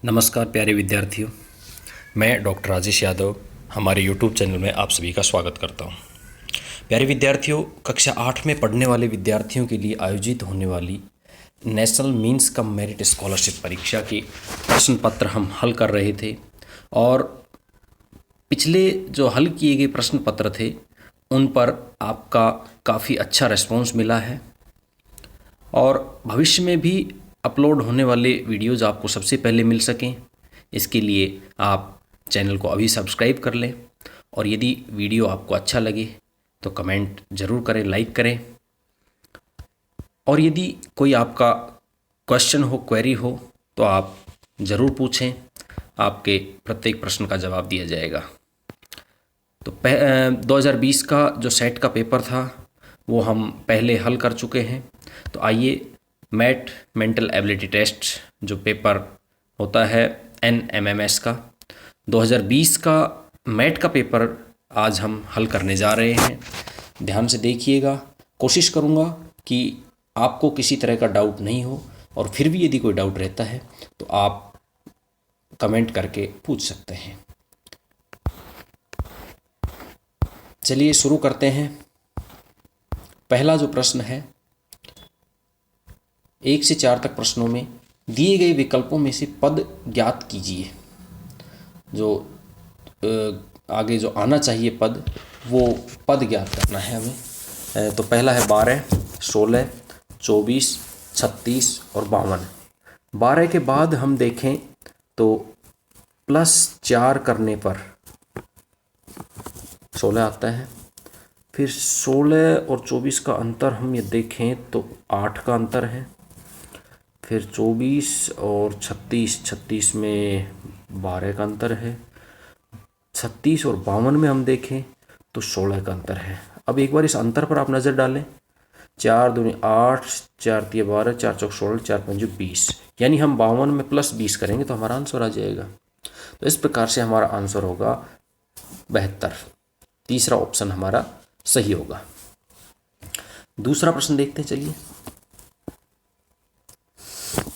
नमस्कार प्यारे विद्यार्थियों, मैं डॉक्टर राजेश यादव हमारे YouTube चैनल में आप सभी का स्वागत करता हूं। प्यारे विद्यार्थियों, कक्षा 8 में पढ़ने वाले विद्यार्थियों के लिए आयोजित होने वाली national means cum merit scholarship परीक्षा के प्रश्न पत्र हम हल कर रहे थे और पिछले जो हल किए गए प्रश्न पत्र थे उन पर आपका काफ़ी अच्छा रिस्पॉन्स मिला है और भविष्य में भी अपलोड होने वाले वीडियोज़ आपको सबसे पहले मिल सकें, इसके लिए आप चैनल को अभी सब्सक्राइब कर लें और यदि वीडियो आपको अच्छा लगे तो कमेंट ज़रूर करें, लाइक करें और यदि कोई आपका क्वेश्चन हो, क्वेरी हो तो आप ज़रूर पूछें, आपके प्रत्येक प्रश्न का जवाब दिया जाएगा। तो 2020 का जो सेट का पेपर था वो हम पहले हल कर चुके हैं। तो आइए मैट मेंटल एबिलिटी टेस्ट जो पेपर होता है NMMS का 2020 का मैट का पेपर आज हम हल करने जा रहे हैं। ध्यान से देखिएगा, कोशिश करूँगा कि आपको किसी तरह का डाउट नहीं हो और फिर भी यदि कोई डाउट रहता है तो आप कमेंट करके पूछ सकते हैं। चलिए शुरू करते हैं। पहला जो प्रश्न है, 1 से 4 तक प्रश्नों में दिए गए विकल्पों में से पद ज्ञात कीजिए। जो आगे जो आना चाहिए पद, वो पद ज्ञात करना है हमें। तो पहला है 12, 16, 24, 36 और 52। 12 के बाद हम देखें तो +4 करने पर 16 आता है। फिर 16 और 24 का अंतर हम ये देखें तो 8 का अंतर है। फिर 24 और 36 में 12 का अंतर है। 36 और 52 में हम देखें तो 16 का अंतर है। अब एक बार इस अंतर पर आप नज़र डालें। 4 दूनी 8, 4 तिया 12, 4 चौक 16, 4 पंजे 20, यानी हम 52 में +20 करेंगे तो हमारा आंसर आ जाएगा। तो इस प्रकार से हमारा आंसर होगा 72। तीसरा ऑप्शन हमारा सही होगा। दूसरा प्रश्न देखते हैं। चलिए,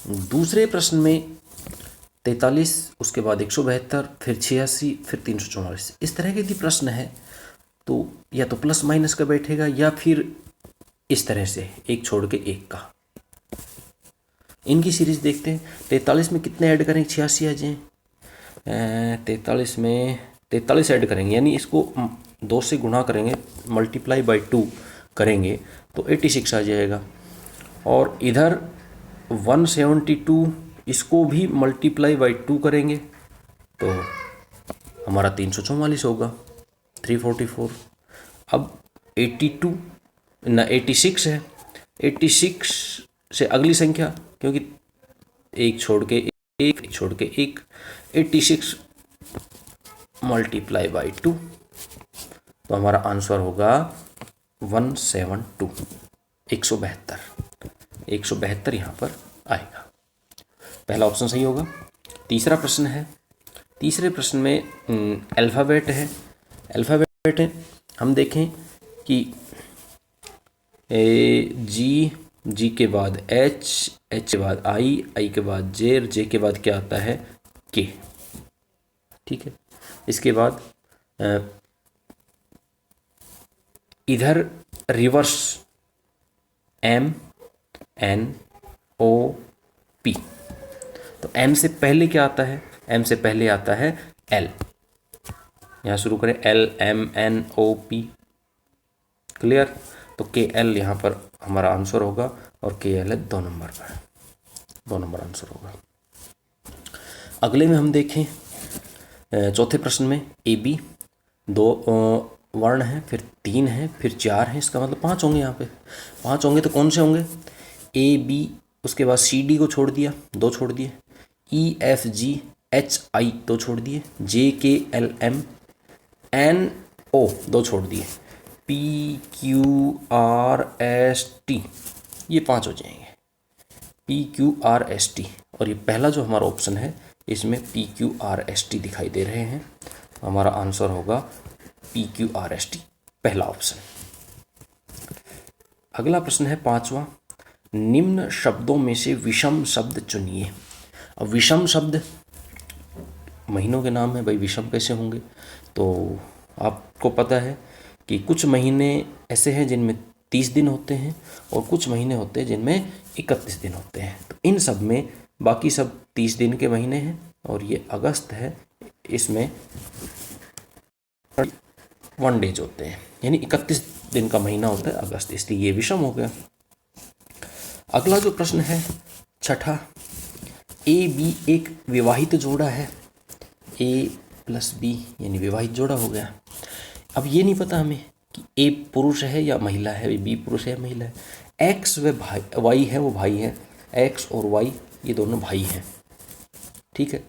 दूसरे प्रश्न में 43, उसके बाद 172, फिर 86, फिर 344। इस तरह के यदि प्रश्न है तो या तो प्लस माइनस का बैठेगा या फिर इस तरह से एक छोड़ के एक का। इनकी सीरीज देखते हैं। 43 में कितने ऐड करेंगे? 86 आ जाए। 43 में 43 ऐड करेंगे, यानी इसको 2 से गुणा करेंगे, मल्टीप्लाई बाई 2 करेंगे तो 86 आ जाएगा। और इधर 172, इसको भी मल्टीप्लाई बाई 2 करेंगे तो हमारा 344 होगा, 344। अब 86 है। 86 से अगली संख्या, क्योंकि एक छोड़ के एक छोड़ के एक, 86 मल्टीप्लाई बाई 2 तो हमारा आंसर होगा 172, 172। 172 यहाँ पर आएगा। पहला ऑप्शन सही होगा। तीसरा प्रश्न है। तीसरे प्रश्न में अल्फ़ाबेट है। अल्फ़ाबेट है, हम देखें कि जी के बाद एच के बाद आई के बाद जे और जे के बाद क्या आता है? के। ठीक है। इसके बाद इधर रिवर्स MNOP। तो M से पहले क्या आता है? M से पहले आता है L। यहाँ शुरू करें, LMNOP। क्लियर? तो KL यहाँ पर हमारा आंसर होगा और KL है 2 नंबर पर, 2 नंबर आंसर होगा। अगले में हम देखें, चौथे प्रश्न में AB 2 वर्ण हैं, फिर 3 हैं, फिर 4 हैं, इसका मतलब 5 होंगे। यहाँ पे 5 होंगे तो कौन से होंगे? AB, उसके बाद CD को छोड़ दिया, 2 छोड़ दिए, EFGHI 2 छोड़ दिए, JKLM NO 2 छोड़ दिए, PQRST ये 5 हो जाएंगे। PQRST, और ये पहला जो हमारा ऑप्शन है इसमें PQRST दिखाई दे रहे हैं। हमारा आंसर होगा PQRST, पहला ऑप्शन। अगला प्रश्न है 5वां। निम्न शब्दों में से विषम शब्द चुनिए। अब विषम शब्द महीनों के नाम है भाई, विषम कैसे होंगे? तो आपको पता है कि कुछ महीने ऐसे हैं जिनमें 30 दिन होते हैं और कुछ महीने होते हैं जिनमें 31 दिन होते हैं। तो इन सब में बाकी सब 30 दिन के महीने हैं और ये अगस्त है, इसमें 1 डेज होते हैं, यानी 31 दिन का महीना होता है अगस्त, इसलिए ये विषम हो गया। अगला जो प्रश्न है छठा, ए बी एक विवाहित जोड़ा है, ए प्लस बी यानी विवाहित जोड़ा हो गया। अब ये नहीं पता हमें कि ए पुरुष है या महिला है, बी पुरुष है या महिला है। एक्स व भाई, वाई है वो भाई है, एक्स और वाई ये दोनों भाई हैं, ठीक है,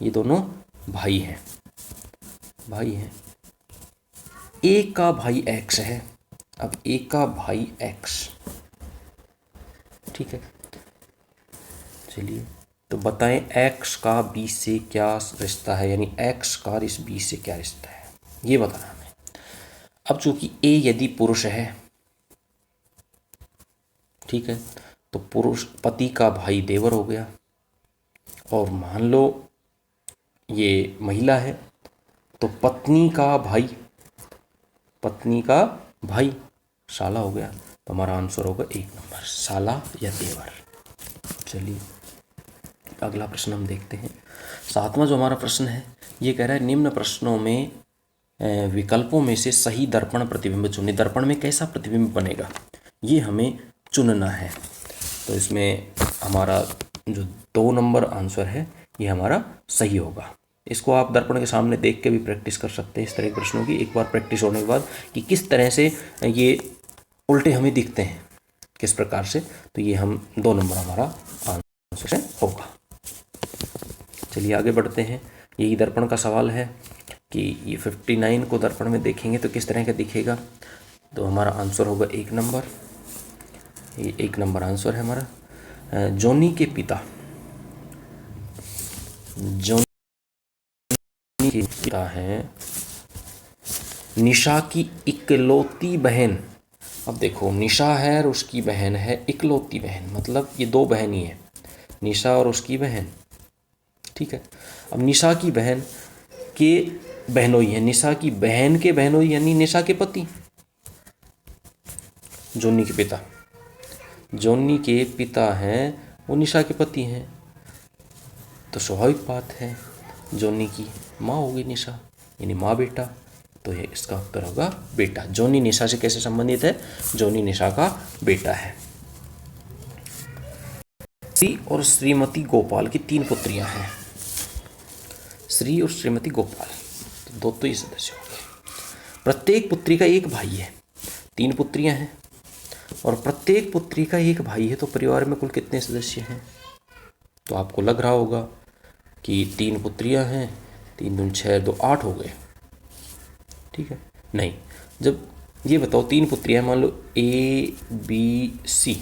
ये दोनों भाई हैं, भाई हैं। ए का भाई एक्स है, अब ए का भाई एक्स, ठीक है, चलिए तो बताएं एक्स का बी से क्या रिश्ता है, यानी एक्स का इस बी से क्या रिश्ता है, ये बताना हमें। अब चूंकि ए यदि पुरुष है, ठीक है, तो पुरुष पति का भाई देवर हो गया, और मान लो ये महिला है तो पत्नी का भाई, पत्नी का भाई साला हो गया। तो हमारा आंसर होगा 1 नंबर, साला या देवर। चलिए अगला प्रश्न हम देखते हैं। 7वां जो हमारा प्रश्न है ये कह रहा है निम्न प्रश्नों में विकल्पों में से सही दर्पण प्रतिबिंब चुनें। दर्पण में कैसा प्रतिबिंब बनेगा ये हमें चुनना है। तो इसमें हमारा जो 2 नंबर आंसर है ये हमारा सही होगा। इसको आप दर्पण के सामने देख के भी प्रैक्टिस कर सकते हैं, इस तरह के प्रश्नों की एक बार प्रैक्टिस होने के बाद कि किस तरह से ये उल्टे हमें दिखते हैं, किस प्रकार से। तो ये हम 2 नंबर हमारा आंसर होगा। चलिए आगे बढ़ते हैं। यही दर्पण का सवाल है कि ये 59 को दर्पण में देखेंगे तो किस तरह का दिखेगा। तो हमारा आंसर होगा 1 नंबर, ये 1 नंबर आंसर है हमारा। जॉनी के पिता, जॉनी के पिता हैं निशा की इकलौती बहन। अब देखो निशा है और उसकी बहन है इकलौती बहन, मतलब ये 2 बहन ही है, निशा और उसकी बहन, ठीक है। अब निशा की बहन के बहनोई है, निशा की बहन के बहनोई यानी निशा के पति, जॉनी के पिता, जॉनी के पिता हैं वो निशा के पति हैं। तो स्वाभाविक बात है जॉनी की माँ होगी निशा, यानी माँ बेटा, तो ये इसका उत्तर होगा बेटा। जॉनी निशा से कैसे संबंधित है? जॉनी निशा का बेटा है। श्री और श्रीमती गोपाल की 3 पुत्रियां हैं, श्री और श्रीमती गोपाल, तो 2 तो ये सदस्य हो गए। प्रत्येक पुत्री का एक भाई है, 3 पुत्रियां हैं और प्रत्येक पुत्री का एक भाई है, तो परिवार में कुल कितने सदस्य हैं? तो आपको लग रहा होगा कि 3 पुत्रियां हैं, 3 दूनी 6, 2 8 हो गए, ठीक है। नहीं, जब ये बताओ 3 पुत्रियां, मान लो ए बी सी,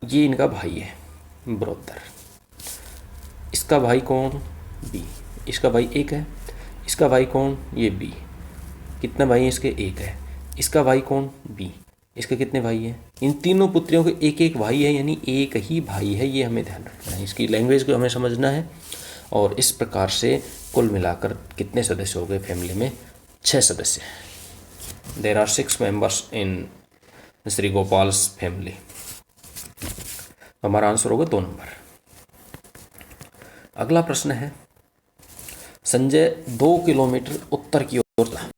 ये इनका भाई है ब्रदर, इसका भाई कौन? बी, इसका भाई 1 है, इसका भाई कौन? ये बी, कितने भाई हैं इसके? 1 है, इसका भाई कौन? बी, इसके कितने भाई हैं? इन तीनों पुत्रियों के एक एक भाई है, यानी एक ही भाई है, ये हमें ध्यान रखना है, इसकी लैंग्वेज को हमें समझना है। और इस प्रकार से कुल मिलाकर कितने सदस्य हो गए फैमिली में? 6 सदस्य हैं। There are 6 members in Shri Gopal's family. हमारा आंसर होगा 2 नंबर। अगला प्रश्न है संजय 2 किलोमीटर उत्तर की ओर चला,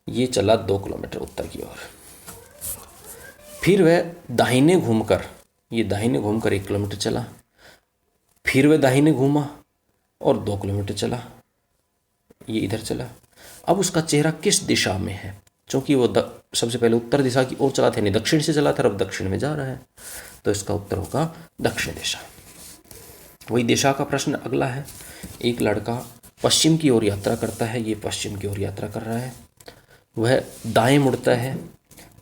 ये चला 2 किलोमीटर उत्तर की ओर, फिर वह दाहिने घूमकर, ये दाहिने घूमकर 1 किलोमीटर चला, फिर वह दाहिने घूमा और 2 किलोमीटर चला, ये इधर चला। अब उसका चेहरा किस दिशा में है? क्योंकि वो सबसे पहले उत्तर दिशा की ओर चला था, यानी दक्षिण से चला था, अब दक्षिण में जा रहा है, तो इसका उत्तर होगा दक्षिण दिशा। वही दिशा का प्रश्न अगला है। एक लड़का पश्चिम की ओर यात्रा करता है, ये पश्चिम की ओर यात्रा कर रहा है, वह दाएं मुड़ता है,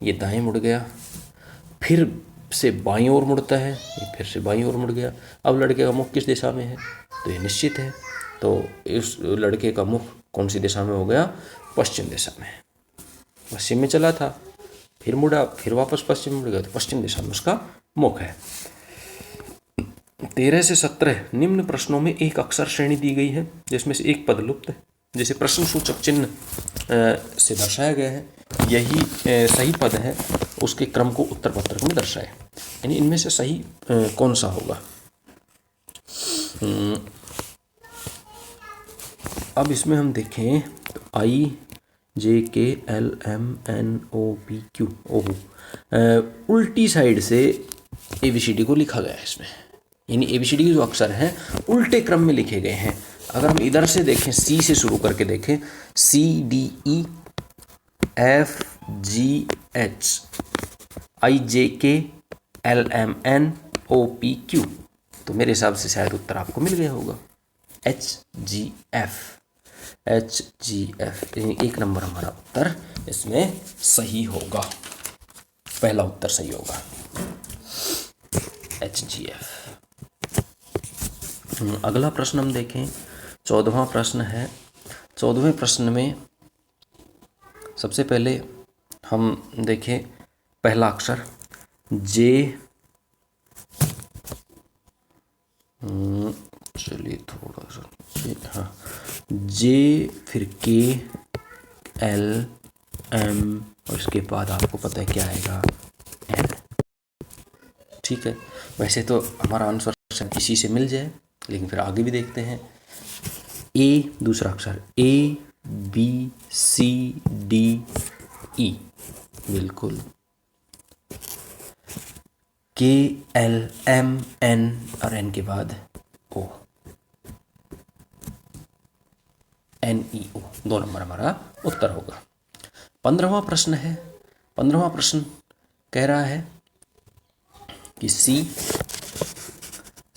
ये दाएं मुड़ गया, फिर से बाईं ओर मुड़ता है, ये फिर से बाईं ओर मुड़ गया। अब लड़के का मुख किस दिशा में है? तो ये निश्चित है, तो इस लड़के का मुख कौन सी दिशा में हो गया? पश्चिम दिशा में। पश्चिम में चला था, फिर मुड़ा, फिर वापस पश्चिम मुड़ गया, तो पश्चिम दिशा में उसका मुख है। 13 से 17 निम्न प्रश्नों में एक अक्षर श्रेणी दी गई है जिसमें से एक पद लुप्त है। जैसे प्रश्न सूचक चिन्ह से दर्शाया गया है, यही सही पद है, उसके क्रम को उत्तर पत्रक में दर्शाए। यानी इनमें से सही कौन सा होगा। अब इसमें हम देखें तो IJKLMNOPQ ओहो, उल्टी साइड से ABCD को लिखा गया है इसमें। यानी ABCD के जो अक्षर हैं उल्टे क्रम में लिखे गए हैं। अगर हम इधर से देखें, C से शुरू करके देखें, CDEFGH IJKLMNOPQ, तो मेरे हिसाब से शायद उत्तर आपको मिल गया होगा HGF। एक नंबर हमारा उत्तर इसमें सही होगा, पहला उत्तर सही होगा HGF। अगला प्रश्न हम देखें, 14वां प्रश्न है। 14वें प्रश्न में सबसे पहले हम देखें पहला अक्षर J, चलिए थोड़ा सा हाँ, J, फिर K, L, M और इसके बाद आपको पता है क्या आएगा, L। ठीक है, वैसे तो हमारा आंसर शायद इसी से मिल जाए, लेकिन फिर आगे भी देखते हैं। A, दूसरा अक्षर A, B, C, D, E, बिल्कुल। K, L, M, N और N के बाद O, NEO, 2 नंबर हमारा उत्तर होगा। 15वां प्रश्न है। 15वां प्रश्न कह रहा है कि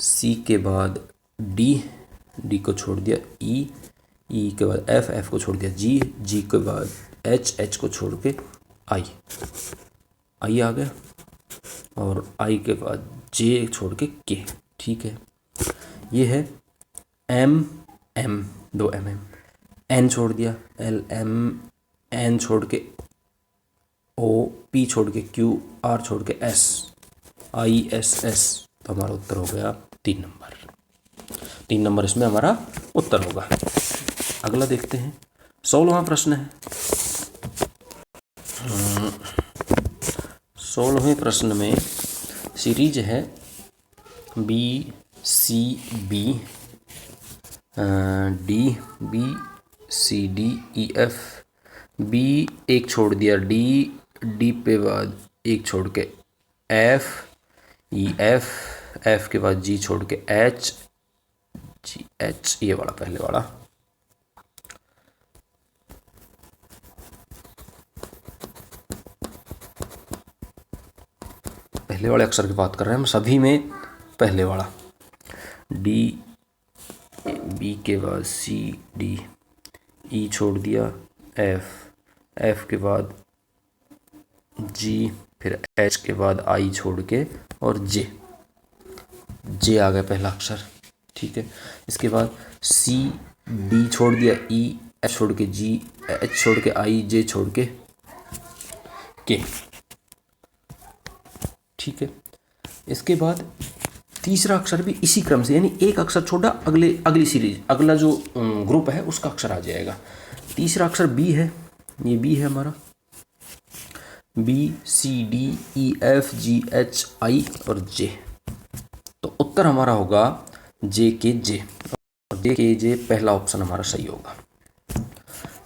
C के बाद D को छोड़ दिया E के बाद F को छोड़ दिया G के बाद H को छोड़ के I आ गया, और I के बाद J छोड़ के K। ठीक है, ये है M 2 mm, N छोड़ दिया L M, N छोड़ के O, P छोड़ के Q, R छोड़ के S, I S S, तो हमारा उत्तर हो गया 3 नंबर। 3 नंबर इसमें हमारा उत्तर होगा। अगला देखते हैं, 16वां प्रश्न है। 16वें प्रश्न में सीरीज है B C B D B C D E F, B एक छोड़ दिया D पे बाद एक छोड़ के F E F के बाद G छोड़ के H G H, ये वाला पहले वाला। पहले वाले अक्षर की बात कर रहे हैं हम, सभी में पहले वाला D, B के बाद C D, E छोड़ दिया F के बाद G, फिर H के बाद I छोड़ के और J आ गया पहला अक्षर। ठीक है, इसके बाद C D छोड़ दिया E, F छोड़ के G, H छोड़ के I, J छोड़ के K। ठीक है, इसके बाद तीसरा अक्षर भी इसी क्रम से, यानी एक अक्षर छोड़ा अगली सीरीज, अगला जो ग्रुप है उसका अक्षर आ जाएगा। तीसरा अक्षर B है, ये B है हमारा, B C D E F G H I और J, तो उत्तर हमारा होगा J के J, और J के J पहला ऑप्शन हमारा सही होगा,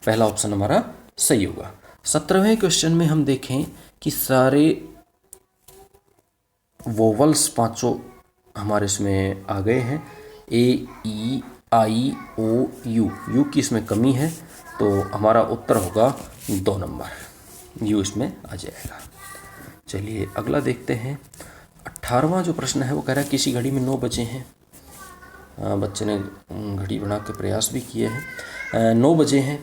पहला ऑप्शन हमारा सही होगा। 17वें क्वेश्चन में हम देखें कि सारे वोवल्स पांचों हमारे इसमें आ गए हैं, A E I O U की इसमें कमी है, तो हमारा उत्तर होगा 2 नंबर, U इसमें आ जाएगा। चलिए अगला देखते हैं। 18वां जो प्रश्न है वो कह रहा है किसी घड़ी में 9 बजे हैं। बच्चे ने घड़ी बना के प्रयास भी किए हैं। 9 बजे हैं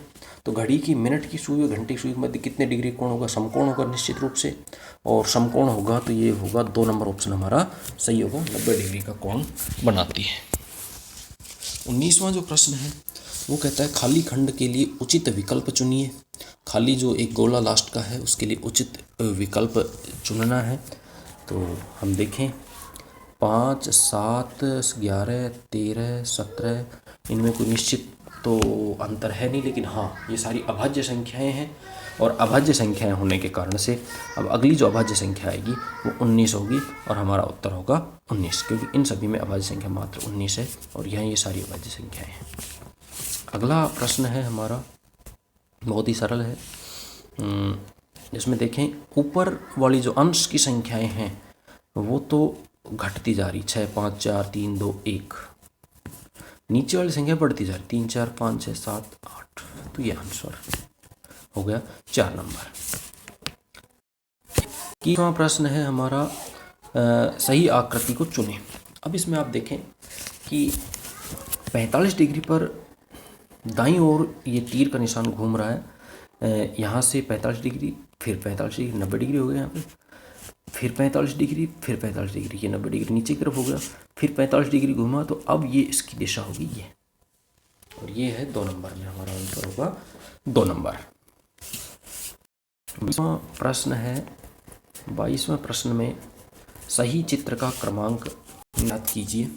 तो घड़ी की मिनट की सुई और घंटे की सुई के मध्य कितने डिग्री कोण होगा, समकोण होगा निश्चित रूप से, और समकोण होगा तो ये होगा 2 नंबर ऑप्शन हमारा सही होगा, 90 डिग्री का कोण बनाती है। 19वां जो प्रश्न है वो कहता है खाली खंड के लिए उचित विकल्प चुनिए। खाली जो एक गोला लास्ट का है उसके लिए उचित विकल्प चुनना है। तो हम देखें 5, 7, 11, 13, 17, इनमें कोई निश्चित तो अंतर है नहीं, लेकिन हाँ ये सारी अभाज्य संख्याएं हैं और अभाज्य संख्याएं होने के कारण से अब अगली जो अभाज्य संख्या आएगी वो 19 होगी और हमारा उत्तर होगा 19, क्योंकि इन सभी में अभाज्य संख्या मात्र 19 है और यहाँ ये सारी अभाज्य संख्याएं हैं। अगला प्रश्न है हमारा, बहुत ही सरल है। इसमें देखें ऊपर वाली जो अंश की संख्याएं हैं वो तो घटती जा रही, 6, 5, 4, 3, 2, 1। नीचे वाली संख्या बढ़ती जा रही, 3, 4, 5, 6, 7, 8। तो ये आंसर हो गया 4 नंबर। 21वां प्रश्न है हमारा, सही आकृति को चुनें। अब इसमें आप देखें कि 45 डिग्री पर दाईं ओर ये तीर का निशान घूम रहा है। यहाँ से 45 डिग्री, फिर 45 डिग्री, 90 डिग्री हो गया यहाँ पे, फिर 45 डिग्री, फिर 45 डिग्री, ये 90 डिग्री नीचे की तरफ हो गया, फिर 45 डिग्री घूमा, तो अब ये इसकी दिशा होगी ये, और ये है 2 नंबर में हमारा आंसर होगा 2 नंबर। 22वां प्रश्न है, 22वें प्रश्न में सही चित्र का क्रमांक ज्ञात कीजिए।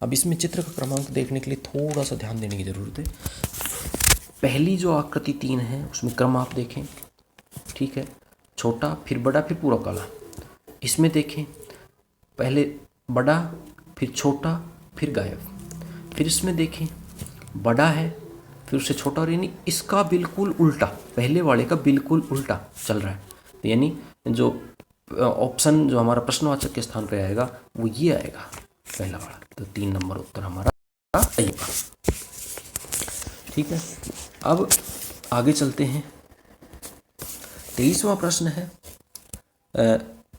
अब इसमें चित्र का क्रमांक देखने के लिए थोड़ा सा ध्यान देने की ज़रूरत है। पहली जो आकृति 3 है उसमें क्रम आप देखें, ठीक है, छोटा फिर बड़ा फिर पूरा काला। इसमें देखें पहले बड़ा फिर छोटा फिर गायब, फिर इसमें देखें बड़ा है फिर उससे छोटा, और यानी इसका बिल्कुल उल्टा, पहले वाले का बिल्कुल उल्टा चल रहा है। तो यानी जो ऑप्शन जो हमारा प्रश्नवाचक के स्थान पे आएगा वो ये आएगा, पहला वाला। तो 3 नंबर उत्तर हमारा सही होगा। ठीक है, अब आगे चलते हैं। 23वां प्रश्न है।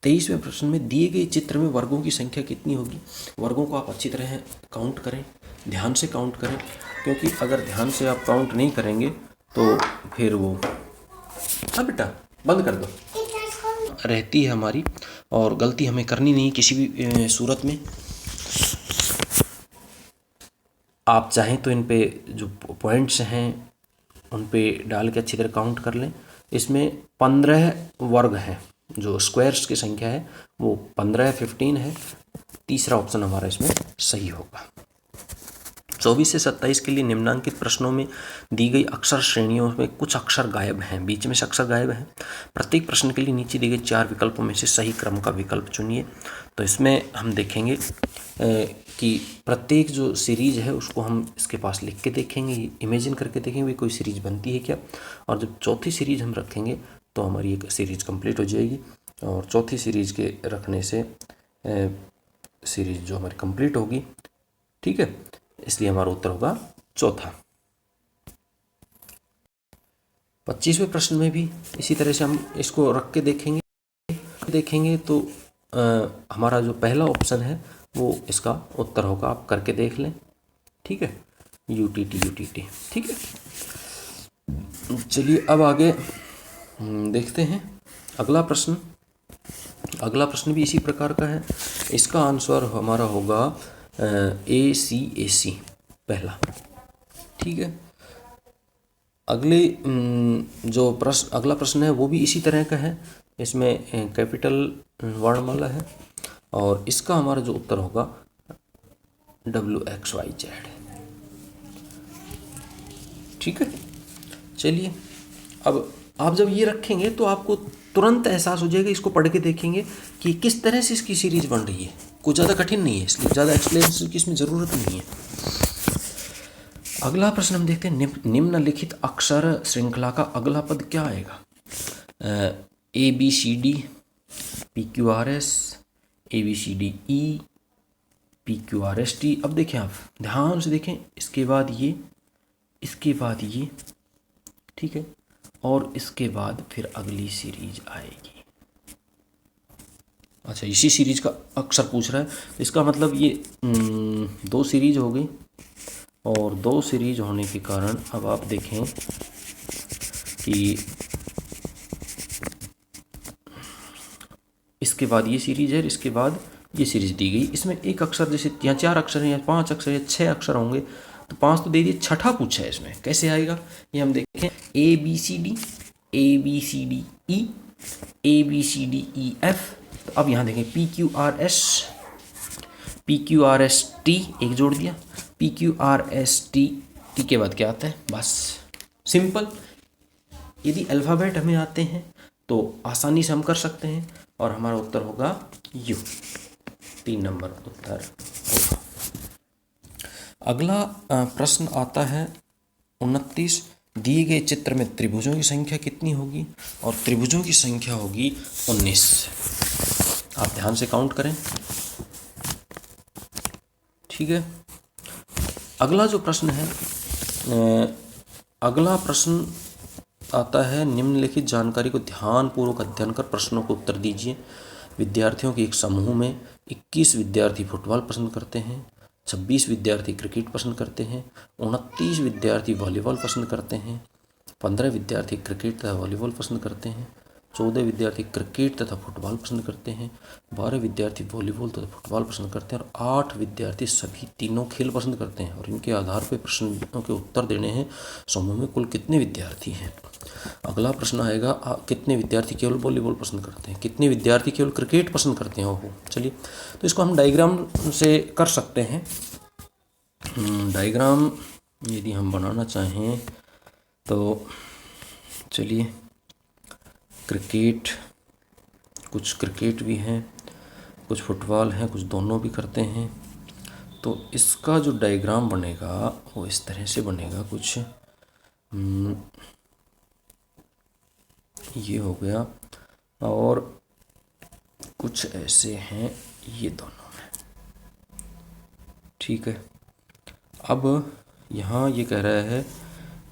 23वें प्रश्न में दिए गए चित्र में वर्गों की संख्या कितनी होगी। वर्गों को आप अच्छी तरह काउंट करें, ध्यान से काउंट करें, क्योंकि अगर ध्यान से आप काउंट नहीं करेंगे तो फिर वो बेटा बंद कर दो रहती है हमारी, और गलती हमें करनी नहीं किसी भी सूरत में। आप चाहें तो इन पे जो पॉइंट्स हैं उन पे डाल के अच्छी तरह काउंट कर लें। इसमें 15 वर्ग हैं, जो स्क्वायर्स की संख्या है वो 15 15 है। तीसरा ऑप्शन हमारा इसमें सही होगा। 24 से 27 के लिए निम्नांकित प्रश्नों में दी गई अक्षर श्रेणियों में कुछ अक्षर गायब हैं, बीच में से अक्षर गायब हैं। प्रत्येक प्रश्न के लिए नीचे दिए गए 4 विकल्पों में से सही क्रम का विकल्प चुनिए। तो इसमें हम देखेंगे कि प्रत्येक जो सीरीज है उसको हम इसके पास लिख के देखेंगे, इमेजिन करके देखेंगे कोई सीरीज बनती है क्या, और जब चौथी सीरीज हम रखेंगे तो हमारी एक सीरीज कंप्लीट हो जाएगी, और चौथी सीरीज के रखने से सीरीज जो हमारी कंप्लीट होगी। ठीक है, इसलिए हमारा उत्तर होगा चौथा। 25वें प्रश्न में भी इसी तरह से हम इसको रख के देखेंगे तो हमारा जो पहला ऑप्शन है वो इसका उत्तर होगा। आप करके देख लें, ठीक है, यूटीटी। ठीक है, चलिए अब आगे देखते हैं अगला प्रश्न। अगला प्रश्न भी इसी प्रकार का है। इसका आंसर हमारा होगा AC पहला। ठीक है, अगला प्रश्न है वो भी इसी तरह का है। इसमें कैपिटल वर्णमाला है और इसका हमारा जो उत्तर होगा WXYZ। ठीक है, चलिए अब आप जब ये रखेंगे तो आपको तुरंत एहसास हो जाएगा, इसको पढ़ के देखेंगे कि किस तरह से इसकी सीरीज बन रही है। कुछ ज़्यादा कठिन नहीं है, इसलिए ज़्यादा एक्सप्लेनेशन की इसमें ज़रूरत नहीं है। अगला प्रश्न हम देखते हैं, निम्नलिखित अक्षर श्रृंखला का अगला पद क्या आएगा। ABCD PQRS ABCDE PQRST। अब देखें, आप ध्यान से देखें, इसके बाद ये, इसके बाद ये, ठीक है, और इसके बाद फिर अगली सीरीज आएगी। अच्छा, इसी सीरीज का अक्षर पूछ रहा है, इसका मतलब ये 2 सीरीज हो गई, और 2 सीरीज होने के कारण अब आप देखें कि इसके बाद ये सीरीज है, इसके बाद ये सीरीज दी गई। इसमें एक अक्षर, जैसे यहाँ 4 अक्षर हैं या 5 अक्षर या 6 अक्षर होंगे, तो 5 तो दे दिए, छठा पूछा है इसमें, कैसे आएगा ये हम देखें। ABCD ABCDE ABCDEF। तो अब यहाँ देखें PQRS PQRST एक जोड़ दिया, PQRST टी के बाद क्या आता है, बस सिंपल। यदि अल्फ़ाबेट हमें आते हैं तो आसानी से हम कर सकते हैं और हमारा उत्तर होगा यू, 3 नंबर उत्तर होगा। अगला प्रश्न आता है 29। दिए गए चित्र में त्रिभुजों की संख्या कितनी होगी, और त्रिभुजों की संख्या होगी 19। आप ध्यान से काउंट करें, ठीक है। अगला जो प्रश्न है, अगला प्रश्न आता है, निम्नलिखित जानकारी को ध्यानपूर्वक अध्ययन कर प्रश्नों को उत्तर दीजिए। विद्यार्थियों के एक समूह में 21 विद्यार्थी फुटबॉल पसंद करते हैं, 26 विद्यार्थी क्रिकेट पसंद करते हैं, 29 विद्यार्थी वॉलीबॉल पसंद करते हैं, 15 विद्यार्थी क्रिकेट तथा वॉलीबॉल पसंद करते हैं, 14 विद्यार्थी क्रिकेट तथा फुटबॉल पसंद करते हैं, 12 विद्यार्थी वॉलीबॉल तथा फुटबॉल पसंद करते हैं, और 8 विद्यार्थी सभी तीनों खेल पसंद करते हैं। और इनके आधार पर प्रश्नों के उत्तर देने हैं। समूह में कुल कितने विद्यार्थी हैं। अगला प्रश्न आएगा, कितने विद्यार्थी केवल वॉलीबॉल पसंद करते हैं, कितने विद्यार्थी केवल क्रिकेट पसंद करते हैं। ओहो, चलिए तो इसको हम डायग्राम से कर सकते हैं। डायग्राम यदि हम बनाना चाहें तो चलिए, क्रिकेट, कुछ क्रिकेट भी हैं, कुछ फुटबॉल हैं, कुछ दोनों भी करते हैं। तो इसका जो डायग्राम बनेगा वो इस तरह से बनेगा कुछ, ये हो गया, और कुछ ऐसे हैं ये दोनों में, ठीक है। अब यहाँ ये कह रहा है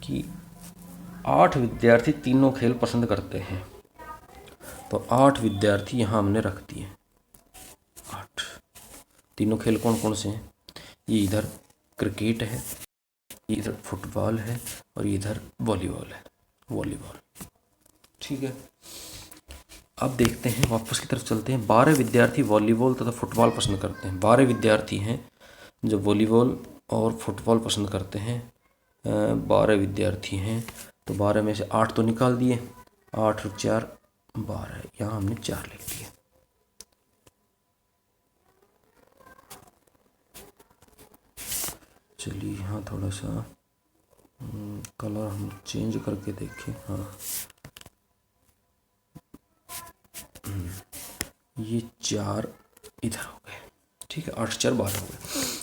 कि 8 विद्यार्थी तीनों खेल पसंद करते हैं, तो 8 विद्यार्थी यहाँ हमने रख दिए। 8 तीनों खेल कौन कौन से हैं, ये इधर क्रिकेट है, ये इधर फुटबॉल है, और ये इधर वॉलीबॉल है, वॉलीबॉल, ठीक है। अब देखते हैं, वापस की तरफ चलते हैं। 12 विद्यार्थी वॉलीबॉल तथा फुटबॉल पसंद करते हैं। 12 विद्यार्थी हैं जो वॉलीबॉल और फुटबॉल पसंद करते हैं। 12 विद्यार्थी हैं, तो 12 में से 8 तो निकाल दिए, 8 और 4 12, यहाँ हमने 4 लिख दिए। चलिए यहाँ थोड़ा सा कलर हम चेंज करके देखें। हाँ, ये 4 इधर हो गए, ठीक है। 8 4 12 हो गए।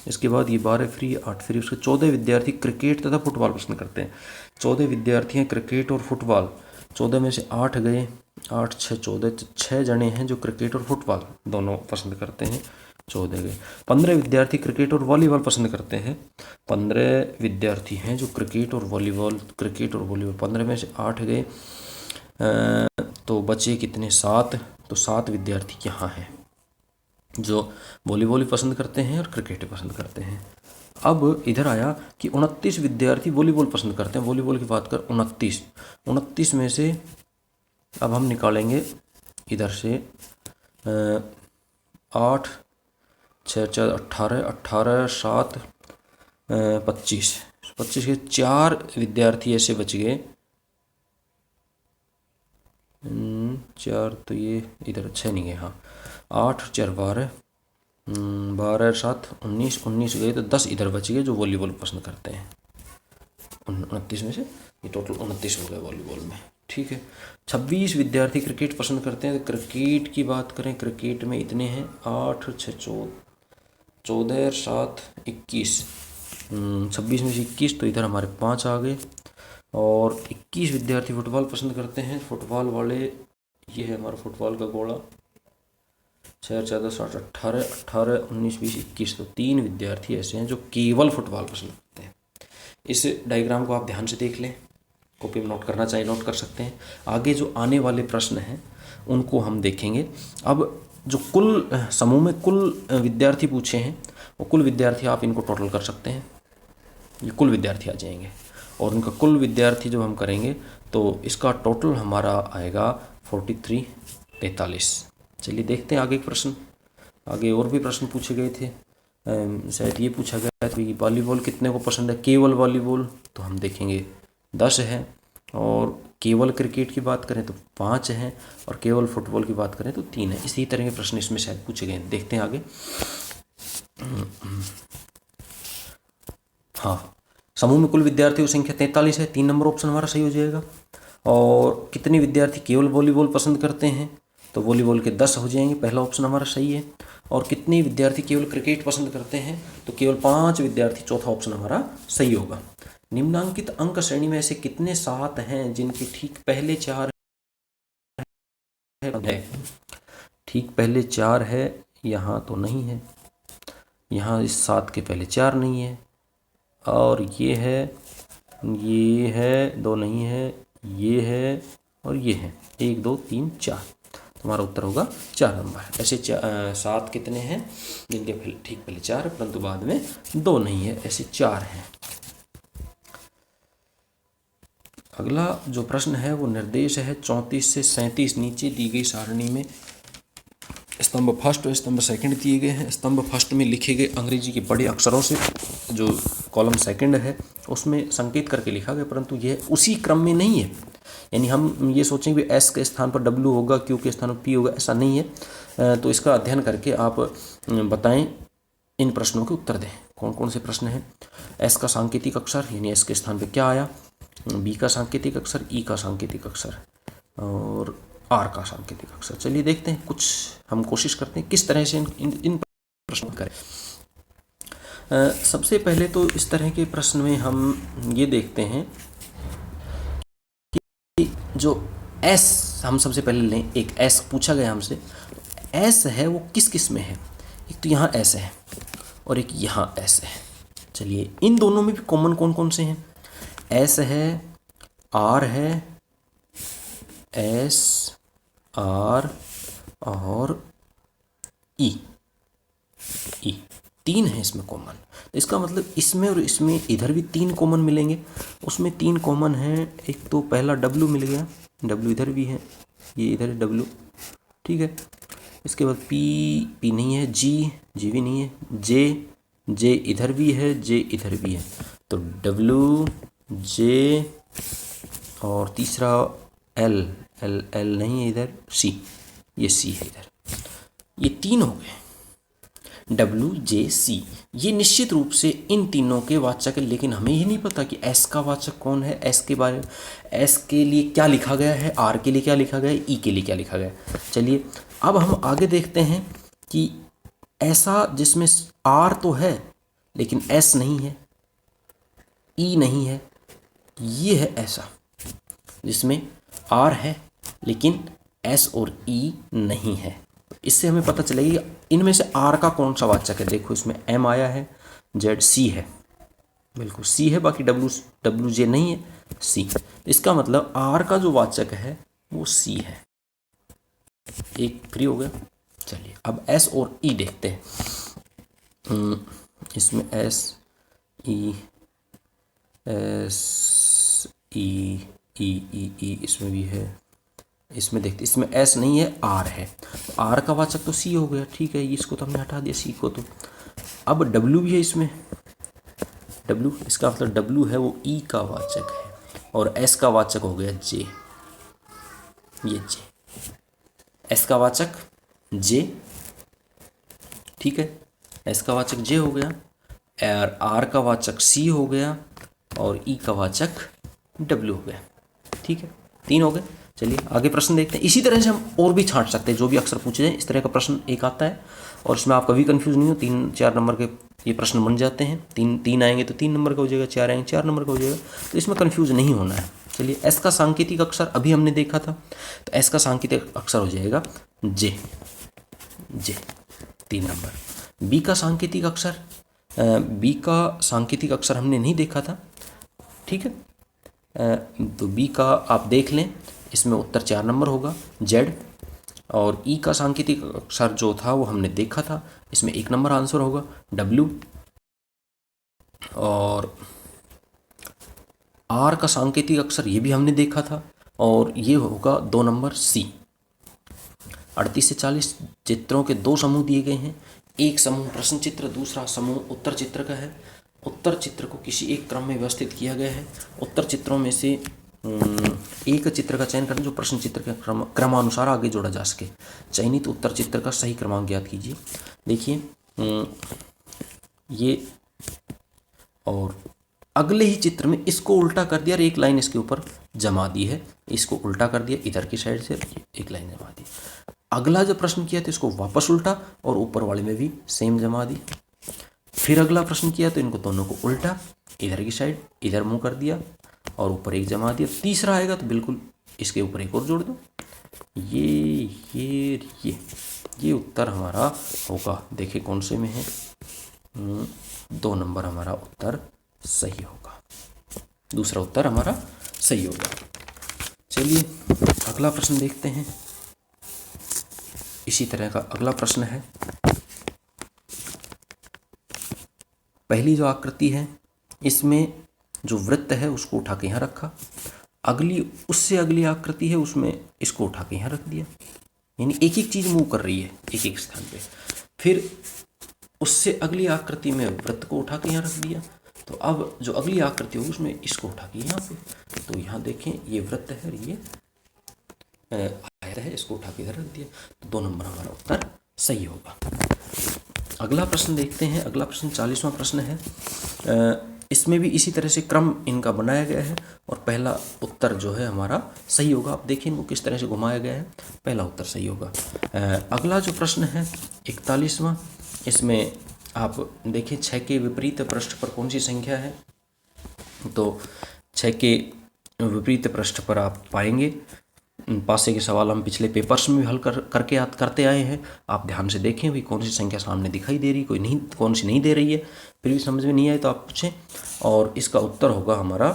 इसके बाद ये 12 फ्री, 8 फ्री, उसके 14 विद्यार्थी क्रिकेट तथा फुटबॉल पसंद करते हैं। 14 विद्यार्थी हैं क्रिकेट और फुटबॉल, 14 में से 8 गए, 8 6 14, 6 जने हैं जो क्रिकेट और फुटबॉल दोनों पसंद करते हैं, 14 गए। 15 विद्यार्थी क्रिकेट और वॉलीबॉल पसंद करते हैं। 15 विद्यार्थी हैं जो क्रिकेट और वॉलीबॉल, 15 में से 8 गए, तो बचे कितने, 7। तो 7 विद्यार्थी यहाँ हैं जो वॉलीबॉल भी पसंद करते हैं और क्रिकेट भी पसंद करते हैं। अब इधर आया कि 29 विद्यार्थी वॉलीबॉल पसंद करते हैं। वॉलीबॉल की बात कर, 29 में से अब हम निकालेंगे इधर से 8 6 4 18, 18 7 25 के 4 विद्यार्थी ऐसे बच गए। 4 तो ये इधर 6 नहीं गए, हाँ 8 4 12, 12 7 19 गए, तो 10 इधर बच गए जो वॉलीबॉल पसंद करते हैं। 29 में से ये टोटल 29 हो गए वॉलीबॉल में, ठीक है। 26 विद्यार्थी क्रिकेट पसंद करते हैं। तो क्रिकेट की बात करें, क्रिकेट में इतने हैं 8 6 14 7 21, 26 में से 21, तो इधर हमारे 5 आ गए। और 21 विद्यार्थी फुटबॉल पसंद करते हैं। फुटबॉल वाले, ये है हमारा फुटबॉल का गोला, 6 14 7 18 19 20 21, तो 3 विद्यार्थी ऐसे हैं जो केवल फुटबॉल पसंद करते हैं। इस डायग्राम को आप ध्यान से देख लें, कॉपी में नोट करना चाहिए, नोट कर सकते हैं। आगे जो आने वाले प्रश्न हैं उनको हम देखेंगे। अब जो कुल समूह में कुल विद्यार्थी पूछे हैं, वो कुल विद्यार्थी आप इनको टोटल कर सकते हैं, ये कुल विद्यार्थी आ जाएंगे। और उनका कुल विद्यार्थी जब हम करेंगे तो इसका टोटल हमारा आएगा 43 43। चलिए देखते हैं आगे के प्रश्न। आगे और भी प्रश्न पूछे गए थे, शायद ये पूछा गया था कि वॉलीबॉल कितने को पसंद है, केवल वॉलीबॉल, तो हम देखेंगे 10 है। और केवल क्रिकेट की बात करें तो 5 हैं, और केवल फुटबॉल की बात करें तो 3 है। इसी तरह के प्रश्न इसमें शायद पूछे गए हैं, देखते हैं आगे। हाँ, समूह में कुल विद्यार्थियों की संख्या 43 है, 3 नंबर ऑप्शन हमारा सही हो जाएगा। और कितने विद्यार्थी केवल वॉलीबॉल पसंद करते हैं, तो वॉलीबॉल के 10 हो जाएंगे, पहला ऑप्शन हमारा सही है। और कितने विद्यार्थी केवल क्रिकेट पसंद करते हैं, तो केवल 5 विद्यार्थी, चौथा ऑप्शन हमारा सही होगा। निम्नांकित अंक श्रेणी में ऐसे कितने सात हैं जिनके ठीक पहले 4 है? ठीक पहले 4 है, यहाँ तो नहीं है, यहाँ इस 7 के पहले 4 नहीं है, और ये है 2 नहीं है, ये है और ये है 1 2 3 4, तुम्हारा उत्तर होगा 4 नंबर। ऐसे 7 कितने हैं जिनके ठीक पहले 4 परंतु बाद में 2 नहीं है, ऐसे 4 हैं। अगला जो प्रश्न है वो निर्देश है 34 से 37 नीचे दी गई सारणी में स्तंभ फर्स्ट और स्तंभ सेकंड दिए गए हैं। स्तंभ फर्स्ट में लिखे गए अंग्रेजी के बड़े अक्षरों से, जो कॉलम सेकंड है उसमें संकेत करके लिखा गया, परंतु यह उसी क्रम में नहीं है। यानी हम ये सोचेंगे कि एस के स्थान पर डब्ल्यू होगा, क्यू के स्थान पर पी होगा, ऐसा नहीं है। तो इसका अध्ययन करके आप बताएं, इन प्रश्नों के उत्तर दें। कौन कौन से प्रश्न हैं? एस का सांकेतिक अक्षर, यानी एस के स्थान पर क्या आया, बी का सांकेतिक अक्षर, ई का सांकेतिक अक्षर और आर का सांकेतिक अक्षर। चलिए देखते हैं, कुछ हम कोशिश करते हैं किस तरह से इन प्रश्नों करें। सबसे पहले तो इस तरह के प्रश्न में हम ये देखते हैं कि जो एस हम सबसे पहले लें, एक एस पूछा गया हमसे, एस है वो किस किस में है? एक तो यहाँ एस है और एक यहाँ एस है। चलिए इन दोनों में भी कॉमन कौन कौन से हैं? एस है, आर है, एस आर और ई, तीन है इसमें कॉमन। तो इसका मतलब इसमें और इसमें इधर भी 3 कॉमन मिलेंगे। उसमें 3 कॉमन हैं, एक तो पहला डब्लू मिल गया, डब्लू इधर भी है, ये इधर है डब्लू, ठीक है। इसके बाद पी नहीं है, जी भी नहीं है, जे इधर भी है, जे इधर भी है, तो डब्लू जे, और तीसरा एल नहीं है इधर, सी, ये सी है इधर। ये 3 हो गए, डब्लू जे सी। ये निश्चित रूप से इन तीनों के वाचक है, लेकिन हमें ये नहीं पता कि एस का वाचक कौन है, एस के बारे में, एस के लिए क्या लिखा गया है, आर के लिए क्या लिखा गया है, ई के लिए क्या लिखा गया है। चलिए अब हम आगे देखते हैं कि ऐसा जिसमें आर तो है लेकिन एस नहीं है, ई नहीं है, ये है ऐसा जिसमें आर है लेकिन एस और ई नहीं है। इससे हमें पता चलेगा इनमें से आर का कौन सा वाचक है। देखो इसमें एम आया है, जेड सी है, बिल्कुल सी है, बाकी डब्लू जे नहीं है, सी। इसका मतलब आर का जो वाचक है वो सी है। एक फ्री हो गया। चलिए अब एस और ई देखते हैं। इसमें एस ई इसमें भी है, इसमें देखते, इसमें एस नहीं है, आर है, तो आर का वाचक तो सी हो गया, ठीक है, इसको तो हमने हटा दिया सी को। तो अब डब्लू भी है इसमें, डब्लू, इसका मतलब डब्लू है वो ई का वाचक है, और एस का वाचक हो गया जे, ये जे, एस का वाचक जे, ठीक है, एस का वाचक जे हो गया, और आर का वाचक सी हो गया, और ई का वाचक डब्लू हो गया, ठीक है, 3 हो गए। चलिए आगे प्रश्न देखते हैं। इसी तरह से हम और भी छांट सकते हैं, जो भी अक्षर पूछे जाए इस तरह का प्रश्न एक आता है, और इसमें आप कभी कंफ्यूज नहीं हो, 3-4 नंबर के ये प्रश्न बन जाते हैं। 3 आएंगे तो 3 नंबर का हो जाएगा, 4 आएंगे 4 नंबर का हो जाएगा, तो इसमें कन्फ्यूज नहीं होना है। चलिए एस का सांकेतिक अक्षर अभी हमने देखा था, तो एस का सांकेतिक अक्षर हो जाएगा जे, 3 नंबर। बी का सांकेतिक अक्षर, बी का सांकेतिक अक्षर हमने नहीं देखा था, ठीक है, तो बी का आप देख लें, इसमें उत्तर 4 नंबर होगा, जेड। और ई का सांकेतिक अक्षर जो था वो हमने देखा था, इसमें 1 नंबर आंसर होगा, डब्ल्यू। और आर का सांकेतिक अक्षर ये भी हमने देखा था, और ये होगा 2 नंबर, सी। 38 से 40 चित्रों के 2 समूह दिए गए हैं, एक समूह प्रश्न चित्र, दूसरा समूह उत्तर चित्र का है। उत्तर चित्र को किसी एक क्रम में व्यवस्थित किया गया है। उत्तर चित्रों में से एक चित्र का चयन करें जो प्रश्न चित्र के क्रमानुसार आगे जोड़ा जा सके। चयनित उत्तर चित्र का सही क्रमांक ज्ञात कीजिए। देखिए ये, और अगले ही चित्र में इसको उल्टा कर दिया और एक लाइन इसके ऊपर जमा दी है, इसको उल्टा कर दिया इधर की साइड से, एक लाइन जमा दी। अगला जो प्रश्न किया तो इसको वापस उल्टा और ऊपर वाले में भी सेम जमा दी। फिर अगला प्रश्न किया तो इनको दोनों को उल्टा, इधर की साइड इधर मुंह कर दिया और ऊपर एक जमा दिया। तीसरा आएगा तो बिल्कुल इसके ऊपर एक और जोड़ दो। ये उत्तर हमारा होगा। देखिए कौन से में है, 2 नंबर हमारा उत्तर सही होगा, दूसरा उत्तर हमारा सही होगा। चलिए अगला प्रश्न देखते हैं। इसी तरह का अगला प्रश्न है। पहली जो आकृति है इसमें जो वृत्त है उसको उठा के यहाँ रखा, अगली उससे अगली आकृति है उसमें इसको उठा के यहाँ रख दिया, यानी एक एक चीज मूव कर रही है एक एक स्थान पे। फिर उससे अगली आकृति में वृत्त को उठा के यहाँ रख दिया, तो अब जो अगली आकृति होगी उसमें इसको उठा के यहाँ पे, तो यहाँ देखें ये वृत्त है और ये आयत है, इसको उठा के इधर रख दिया, तो 2 नंबर हमारा उत्तर सही होगा। अगला प्रश्न देखते हैं। अगला प्रश्न 40वां प्रश्न है। इसमें भी इसी तरह से क्रम इनका बनाया गया है और पहला उत्तर जो है हमारा सही होगा। आप देखिए इनको किस तरह से घुमाया गया है, पहला उत्तर सही होगा। अगला जो प्रश्न है 41वां, इसमें आप देखिए 6 के विपरीत पृष्ठ पर कौन सी संख्या है, तो 6 के विपरीत पृष्ठ पर आप पाएंगे, पासे के सवाल हम पिछले पेपर्स में भी हल करके याद करते आए हैं। आप ध्यान से देखें भी कौन सी संख्या सामने दिखाई दे रही, कोई नहीं, कौन सी नहीं दे रही है, फिर भी समझ में नहीं आए तो आप पूछें। और इसका उत्तर होगा हमारा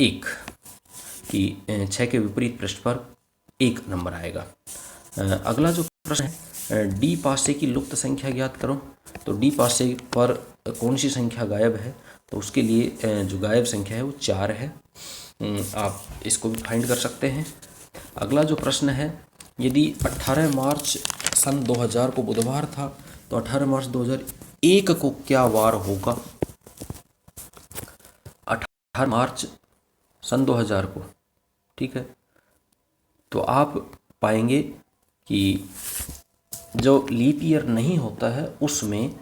1, कि 6 के विपरीत पृष्ठ पर 1 नंबर आएगा। अगला जो प्रश्न है, डी पासे की लुप्त संख्या ज्ञात करो, तो डी पासे पर कौन सी संख्या गायब है, तो उसके लिए जो गायब संख्या है वो 4 है। आप इसको भी फाइंड कर सकते हैं। अगला जो प्रश्न है, यदि 18 मार्च सन 2000 को बुधवार था तो 18 मार्च 2001 को क्या वार होगा। 18 मार्च सन 2000 को, ठीक है, तो आप पाएंगे कि जो लीप ईयर नहीं होता है उसमें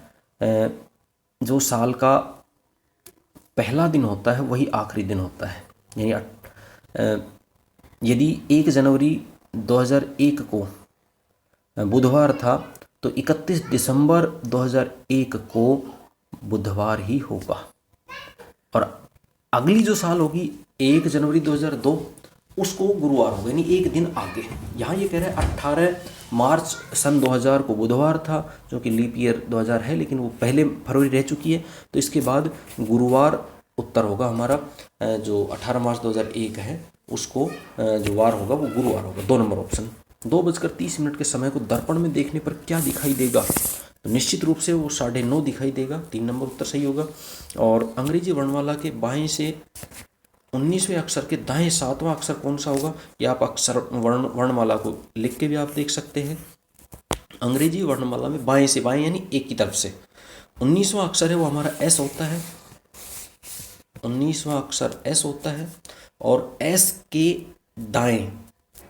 जो साल का पहला दिन होता है वही आखिरी दिन होता है, यानी यदि 1 जनवरी 2001 को बुधवार था तो 31 दिसंबर 2001 को बुधवार ही होगा। और अगली जो साल होगी 1 जनवरी 2002 उसको गुरुवार होगा, यानी एक दिन आगे। यहाँ ये कह रहा है 18 मार्च सन 2000 को बुधवार था, जो कि लीप ईयर 2000 है, लेकिन वो पहले फरवरी रह चुकी है, तो इसके बाद गुरुवार उत्तर होगा हमारा। जो 18 मार्च 2001 है उसको जो वार होगा वो गुरुवार होगा, 2 नंबर ऑप्शन। 2:30 के समय को दर्पण में देखने पर क्या दिखाई देगा, तो निश्चित रूप से वो 9:30 दिखाई देगा, 3 नंबर उत्तर सही होगा। और अंग्रेजी वर्णमाला के बाएं से 19वें अक्षर के दाएं 7वां अक्षर कौन सा होगा, या आप अक्षर वर्णमाला को लिख के भी आप देख सकते हैं। अंग्रेजी वर्णमाला में बाएं से, बाएं यानी एक की तरफ से 19वां अक्षर है वो हमारा एस होता है, 19वां अक्षर एस होता है। और एस के दाएं,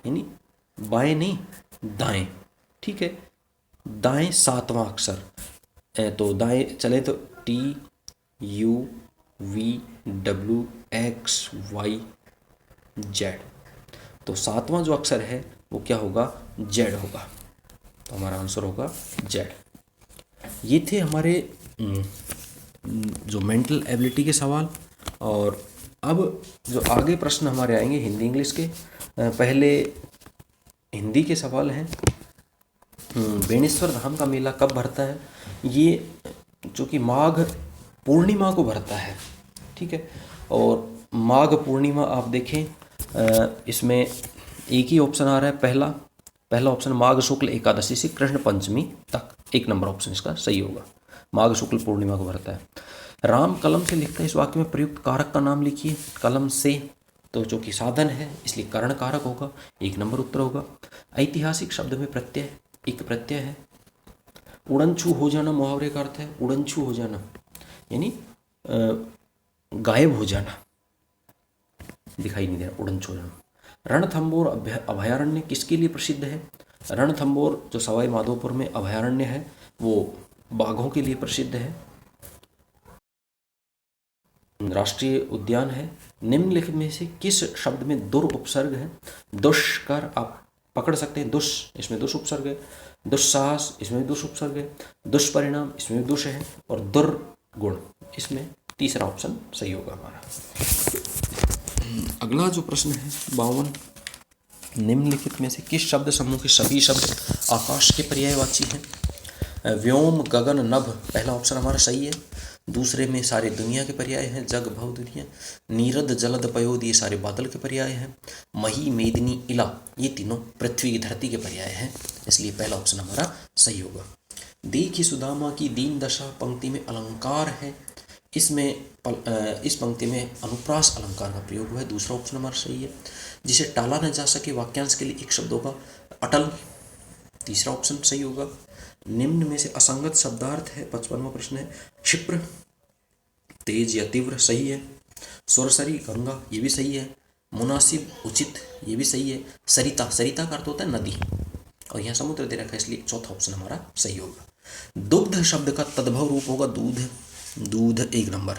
यानी बाएं नहीं दाएं, ठीक है, दाएं 7वां अक्षर, तो दाएं चले तो T U V W X Y Z, तो 7वां जो अक्षर है वो क्या होगा, जेड होगा, तो हमारा आंसर होगा जेड। ये थे हमारे जो मेंटल एबिलिटी के सवाल। और अब जो आगे प्रश्न हमारे आएंगे हिंदी इंग्लिश के, पहले हिंदी के सवाल हैं। बेणेश्वर धाम का मेला कब भरता है, ये जो कि माघ पूर्णिमा को भरता है, ठीक है। और माघ पूर्णिमा आप देखें, इसमें एक ही ऑप्शन आ रहा है, पहला ऑप्शन माघ शुक्ल एकादशी से कृष्ण पंचमी तक, 1 नंबर ऑप्शन इसका सही होगा, माघ शुक्ल पूर्णिमा को भरता है। राम कलम से लिखता है, इस वाक्य में प्रयुक्त कारक का नाम लिखिए। कलम से, तो जो कि साधन है इसलिए कर्ण कारक होगा, 1 नंबर उत्तर होगा। ऐतिहासिक शब्द में प्रत्यय, एक प्रत्यय है। उड़नछू हो जाना मुहावरे का अर्थ है, उड़नछू हो जाना यानी गायब हो जाना, दिखाई नहीं देना, उड़नछू हो जाना। रणथंबोर अभयारण्य किसके लिए प्रसिद्ध है, रणथंबोर जो सवाई माधोपुर में अभयारण्य है वो बाघों के लिए प्रसिद्ध है। राष्ट्रीय उद्यान है। निम्नलिखित में से किस शब्द में दुर उपसर्ग है? दुष्कर आप पकड़ सकते हैं, दुष इसमें दुष उपसर्ग है, दुस्साहस इसमें दुष उपसर्ग है, दुष्परिणाम इसमें दुष है, और दुर्गुण इसमें तीसरा ऑप्शन सही होगा हमारा। अगला जो प्रश्न है 52, निम्नलिखित में से किस शब्द समूह के सभी शब्द आकाश के पर्यायवाची हैं? व्योम, गगन, नभ पहला ऑप्शन हमारा सही है। दूसरे में सारे दुनिया के पर्याय हैं, जग, भव, दुनिया। नीरद, जलद, पयोद ये सारे बादल के पर्याय हैं। मही, मेदिनी, इला ये तीनों पृथ्वी, धरती के पर्याय हैं, इसलिए पहला ऑप्शन हमारा सही होगा। देखी सुदामा की दीन दशा पंक्ति में अलंकार है, इसमें इस पंक्ति में अनुप्रास अलंकार का प्रयोग हुआ है, दूसरा ऑप्शन हमारा सही है। जिसे टाला न जा सके वाक्यांश के लिए एक शब्द होगा अटल, तीसरा ऑप्शन सही होगा। निम्न में से असंगत शब्दार्थ है, 55वां प्रश्न है। क्षिप्र तेज या तीव्र सही है। सुरसरी गंगा ये भी सही है। मुनासिब उचित ये भी सही है। सरिता, सरिता का अर्थ होता है नदी, और यहाँ समुद्र दे रखा है, इसलिए चौथा ऑप्शन हमारा सही होगा। दुग्ध शब्द का तद्भव रूप होगा दूध, दूध 1 नंबर।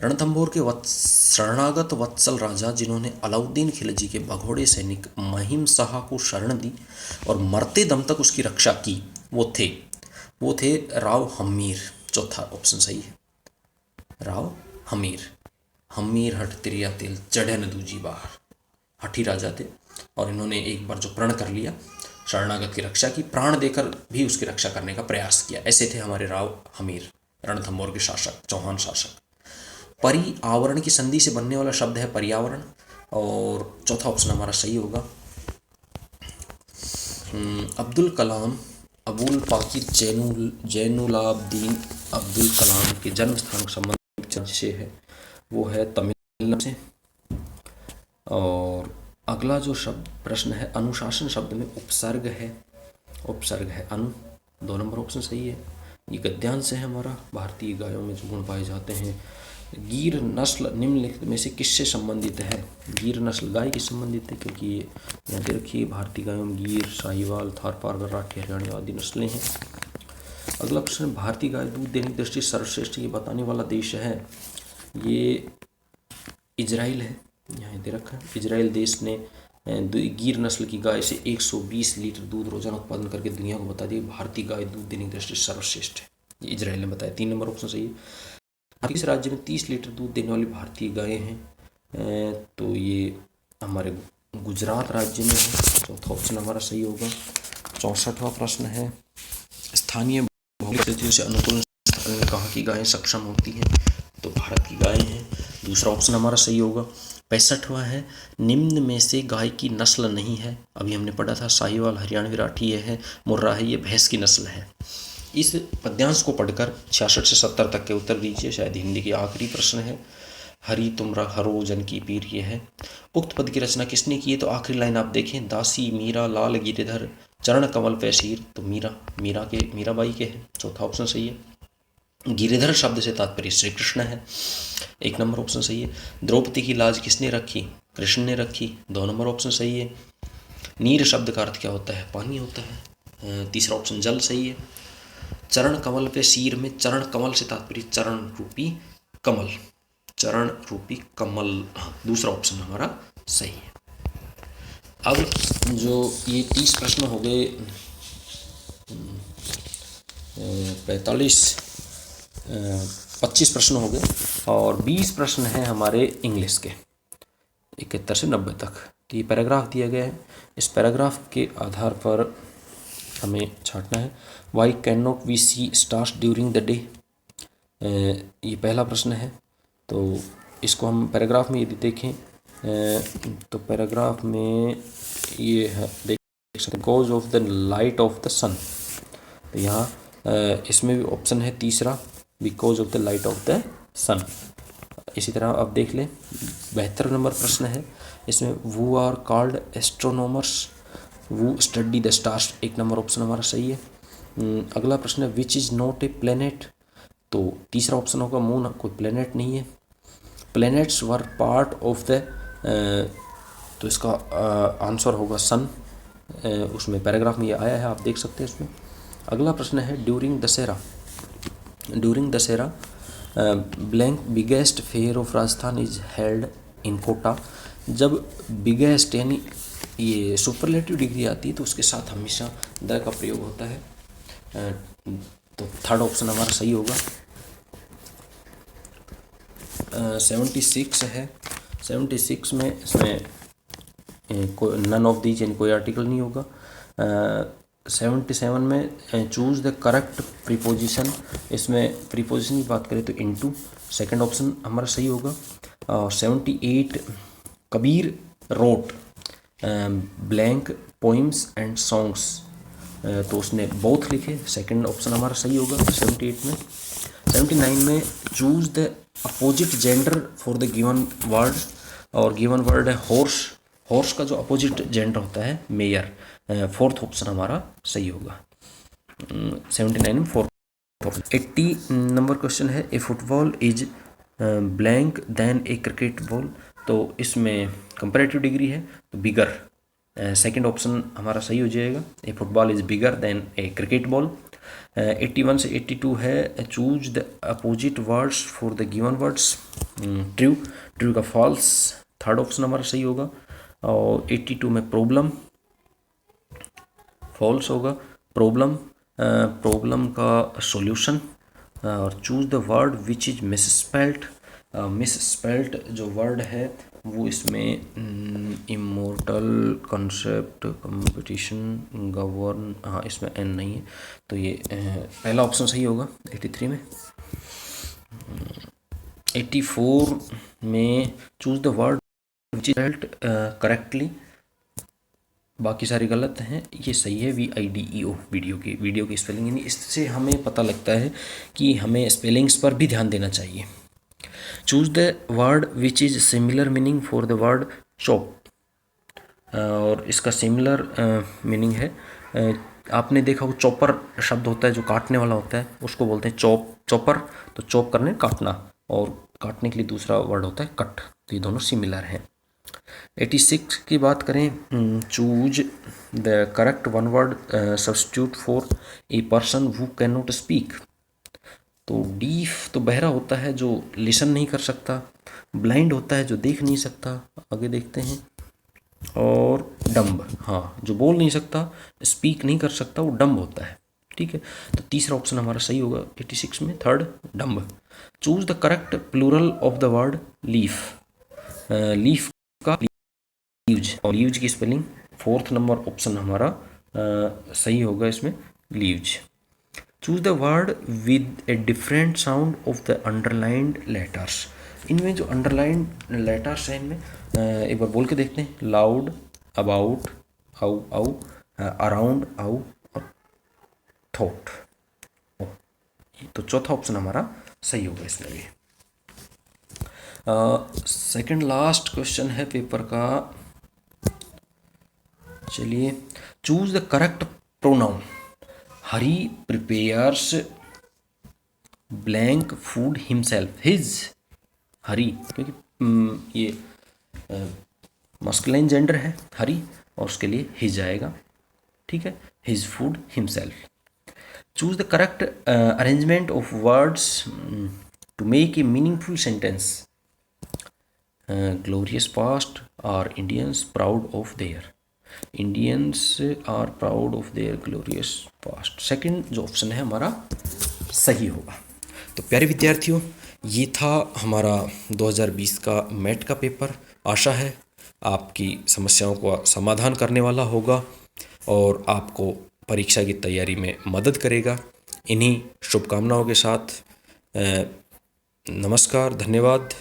रणथंभौर के शरणागत वत्सल राजा जिन्होंने अलाउद्दीन खिलजी के भगोड़े सैनिक महिम शाह को शरण दी और मरते दम तक उसकी रक्षा की, वो थे राव हमीर, चौथा ऑप्शन सही है। राव हमीर, हमीर हट तिरिया तिल चढ़े न दूजी बाहर, हठी राजा थे, और इन्होंने एक बार जो प्रण कर लिया, शरणागत की रक्षा की, प्राण देकर भी उसकी रक्षा करने का प्रयास किया, ऐसे थे हमारे राव हमीर, रणथंभौर के शासक, चौहान शासक। पर्यावरण की संधि से बनने वाला शब्द है पर्यावरण, और चौथा ऑप्शन हमारा सही होगा। अब्दुल कलाम अबुल पाकिर जैनुलाब्दीन अब्दुल कलाम के जन्म स्थान का संबंध से है, वो है तमिलनाडु से। और अगला जो शब्द प्रश्न है, अनुशासन शब्द में उपसर्ग है, अनु, 2 नंबर ऑप्शन सही है। ये गद्यांश है हमारा, भारतीय गायों में जो गुण पाए जाते हैं। गिर नस्ल निम्नलिखित में से किससे संबंधित है? गिर नस्ल गाय की संबंधित है, क्योंकि ये यहाँ पे रखिए भारतीय गायों में गिर, साहिवाल, थारपारकर, राठी, हरियाणी आदि नस्लें हैं। अगला प्रश्न, भारतीय गाय दूध देने की दृष्टि से सर्वश्रेष्ठ ये बताने वाला देश है, ये इजराइल है, यहाँ दे रखा है। इजराइल देश ने गिर नस्ल की गाय से 120 लीटर दूध रोजाना उत्पादन करके दुनिया को बता दिया भारतीय गाय दूध देने की दृष्टि से सर्वश्रेष्ठ है, ये इजराइल ने बताया। 3 नंबर ऑप्शन सही है। किस राज्य में 30 लीटर दूध देने वाली भारतीय गायें हैं? तो ये हमारे गुजरात राज्य में है, चौथा ऑप्शन हमारा सही होगा। 64वां प्रश्न है, स्थानीय भौगोलिक परिस्थितियों से अनुकूल स्थान में कहाँ की गायें सक्षम होती हैं? तो भारत की गायें हैं, दूसरा ऑप्शन हमारा सही होगा। 65वां है, निम्न में से गाय की नस्ल नहीं है, अभी हमने पढ़ा था साहिवाल, हरियाणवी, राठी ये है, मुर्रा है, ये भैंस की नस्ल है। इस पद्यांश को पढ़कर 66 से 70 तक के उत्तर दीजिए, शायद हिंदी की आखिरी प्रश्न है। हरि तुमरा हरो जन की पीर ये है। उक्त पद की रचना किसने की है? तो आखिरी लाइन आप देखें, दासी मीरा लाल गिरिधर चरण कमल पे शीर, तो मीराबाई के है, चौथा ऑप्शन सही है। गिरिधर शब्द से तात्पर्य श्री कृष्ण है, 1 नंबर ऑप्शन सही है। द्रौपदी की लाज किसने रखी? कृष्ण ने रखी, 2 नंबर ऑप्शन सही है। नीर शब्द का अर्थ क्या होता है? पानी होता है, तीसरा ऑप्शन जल सही है। चरण कमल पे शीर में चरण कमल से तात्पर्य चरण रूपी कमल, चरण रूपी कमल, दूसरा ऑप्शन हमारा सही है। अब जो ये 30 प्रश्न हो गए, 25 प्रश्न हो गए, और 20 प्रश्न हैं हमारे इंग्लिश के 71 से 90 तक। तो ये पैराग्राफ दिया गया है, इस पैराग्राफ के आधार पर हमें छांटना है। Why can not we see stars during the day, ये पहला प्रश्न है। तो इसको हम पैराग्राफ में यदि देखें तो पैराग्राफ में ये है, देख सकते, because of the light of the sun, तो यहाँ इसमें भी ऑप्शन है तीसरा, because of the light of the sun. इसी तरह आप देख लें 72 नंबर प्रश्न है, इसमें वो आर कॉल्ड एस्ट्रोनॉमर्स वो study the stars, 1 number option हमारा सही है। अगला प्रश्न है which is not a planet, तो तीसरा ऑप्शन होगा मून, कोई प्लेनेट नहीं है। Planets were part of the, तो इसका आंसर होगा सन, उसमें पैराग्राफ में ये आया है, आप देख सकते हैं इसमें। अगला प्रश्न है during Dussehra blank biggest fair of Rajasthan is held in Kota. जब बिगेस्ट यानी ये सुपरलेटिव डिग्री आती है तो उसके साथ हमेशा द का प्रयोग होता है। तो थर्ड ऑप्शन हमारा सही होगा। 76 है। 76 में इसमें नन ऑफ दीज यानी कोई आर्टिकल नहीं होगा। 77 में चूज द करेक्ट प्रीपोजिशन, इसमें प्रीपोजिशन की बात करें तो इनटू, सेकंड ऑप्शन हमारा सही होगा। 78 Kabir wrote blank poems and songs, तो उसने बोथ लिखे, सेकंड ऑप्शन हमारा सही होगा 78 में। 79 में choose the opposite gender for the given word, और गिवन वर्ड है हॉर्स, हॉर्स का जो अपोजिट जेंडर होता है मेयर, फोर्थ ऑप्शन हमारा सही होगा 79 में फोर्थ। 80 नंबर क्वेश्चन है a football is blank than a cricket ball, तो इसमें कंपैरेटिव डिग्री है तो बिगर, सेकंड ऑप्शन हमारा सही हो जाएगा, a football is bigger than a cricket ball. 81 से 82 है choose the opposite words for the given words, true, true का फॉल्स, थर्ड ऑप्शन हमारा सही होगा। और 82 में प्रॉब्लम, फॉल्स होगा, प्रॉब्लम, प्रॉब्लम का सॉल्यूशन, और choose the word which is misspelt, misspelt जो वर्ड है वो इसमें इमोर्टल, कंसेप्ट, कंपटीशन, गवर्न, हाँ इसमें एन नहीं है तो ये पहला ऑप्शन सही होगा 83 में। 84 में choose the word which is spelt correctly, बाकी सारी गलत हैं, ये सही है VIDEO, वीडियो की स्पेलिंग, यानी इससे हमें पता लगता है कि हमें स्पेलिंग्स पर भी ध्यान देना चाहिए। Choose the word which is similar meaning for the word chop, और इसका सिमिलर मीनिंग है, आपने देखा वो चॉपर शब्द होता है जो काटने वाला होता है, उसको बोलते हैं चॉपर, तो चॉप करने काटना, और काटने के लिए दूसरा वर्ड होता है कट, तो ये दोनों सिमिलर हैं। 86 की बात करें, choose the correct one word substitute for a person who can not speak, तो डीफ तो बहरा होता है जो लिसन नहीं कर सकता, ब्लाइंड होता है जो देख नहीं सकता, आगे देखते हैं, और डम्ब, हाँ जो बोल नहीं सकता, स्पीक नहीं कर सकता, वो डम्ब होता है, ठीक है। तो तीसरा ऑप्शन हमारा सही होगा 86 में, third dumb. Choose the correct plural of the word leaf, leaf का लीव्स, और लीव्स की स्पेलिंग फोर्थ नंबर ऑप्शन हमारा सही होगा इसमें, leaves. Choose the word with a different sound of the underlined letters, इनमें जो अंडरलाइंड लेटर्स हैं इनमें एक बार बोल के देखते हैं, लाउड, अबाउट, आउ आउ, अराउंड आउ, और थॉट, तो चौथा ऑप्शन हमारा सही होगा इसमें भी। सेकंड लास्ट क्वेश्चन है पेपर का, चलिए, choose the correct pronoun, Hari prepares blank food himself, his, Hari क्योंकि ये मस्कुलाइन जेंडर है हरी, और उसके लिए हिज आएगा, ठीक है, his food himself. Choose the correct arrangement of words to make a meaningful sentence, glorious past are Indians proud of their, Indians are proud of their glorious past, second जो option है हमारा सही होगा। तो प्यारे विद्यार्थियों, ये था हमारा 2020 का मैट का पेपर। आशा है आपकी समस्याओं का समाधान करने वाला होगा और आपको परीक्षा की तैयारी में मदद करेगा। इन्हीं शुभकामनाओं के साथ नमस्कार, धन्यवाद।